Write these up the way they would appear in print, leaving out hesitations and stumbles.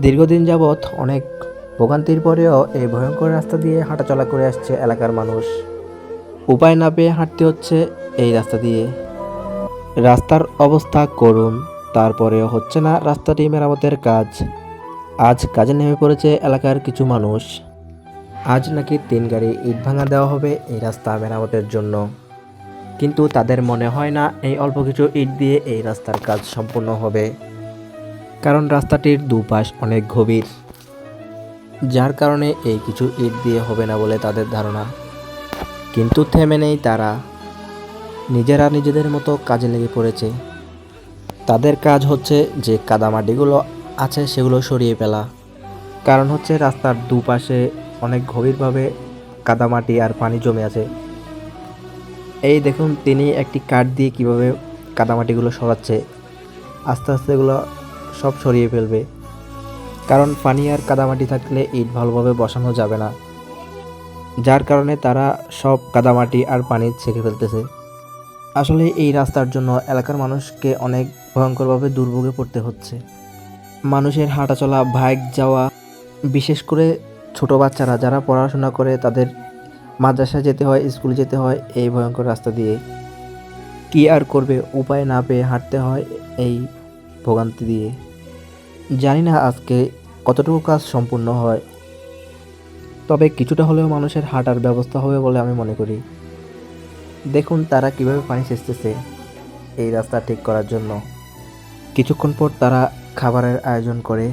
দীর্ঘদিন যাবৎ অনেক ভোগান্তির পরেও এই ভয়ঙ্কর রাস্তা দিয়ে হাঁটাচলা করে আসছে এলাকার মানুষ। উপায় না পেয়ে হাঁটতে হচ্ছে এই রাস্তা দিয়ে। রাস্তার অবস্থা করুণ, তারপরেও হচ্ছে না রাস্তাটি মেরামতের কাজ। আজ কাজে নেমে পড়েছে এলাকার কিছু মানুষ। আজ নাকি 3 গাড়ি ইট ভাঙা দেওয়া হবে এই রাস্তা মেরামতের জন্য। কিন্তু তাদের মনে হয় না এই অল্প কিছু ইট দিয়ে এই রাস্তার কাজ সম্পূর্ণ হবে, কারণ রাস্তাটির দুপাশ অনেক গভীর, যার কারণে এই কিছু ইট দিয়ে হবে না বলে তাদের ধারণা। কিন্তু থেমে নেই তারা, নিজেরা নিজেদের মতো কাজে লেগে পড়েছে। তাদের কাজ হচ্ছে যে কাদামাটিগুলো আছে সেগুলো সরিয়ে ফেলা। কারণ হচ্ছে রাস্তার দুপাশে অনেক গভীরভাবে কাদামাটি আর পানি জমে আছে। এই দেখুন তিনি একটি কাঠ দিয়ে কিভাবে কাদামাটিগুলো সরাচ্ছে। আস্তে আস্তে এগুলো সব সরিয়ে ফেলবে, কারণ পানি আর কাদামাটি থাকলে ইট ভালোভাবে বসানো যাবে না। যার কারণে তারা সব কাদামাটি আর পানি ছেঁকে ফেলতেছে। আসলে এই রাস্তার জন্য এলাকার মানুষকে অনেক ভয়ঙ্করভাবে দুর্ভোগে পড়তে হচ্ছে। মানুষের হাঁটাচলা, বাইক যাওয়া, বিশেষ করে ছোট বাচ্চারা যারা পড়াশোনা করে তাদের মাদ্রাসায় যেতে হয়, স্কুলে যেতে হয় এই ভয়ঙ্কর রাস্তা দিয়ে। কি আর করবে, উপায় না পেয়ে হাঁটতে হয় এই ভোগান্তি দিয়ে। জানি না আজকে কতটুকু কাজ সম্পূর্ণ হয়, তবে কিছুটা হলেও মানুষের হাঁটার ব্যবস্থা হবে বলে আমি মনে করি। দেখুন তারা কিভাবে পানি সেচতেছে এই রাস্তা ঠিক করার জন্য। কিছুক্ষণ পর তারা খাবারের আয়োজন করে,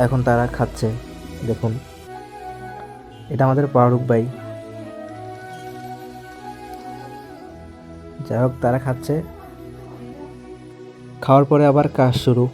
এখন তারা খাচ্ছে। দেখুন, এটা আমাদের ফারুক ভাই। যাই হোক, তারা খাচ্ছে, খাওয়ার পরে আবার কাজ শুরু।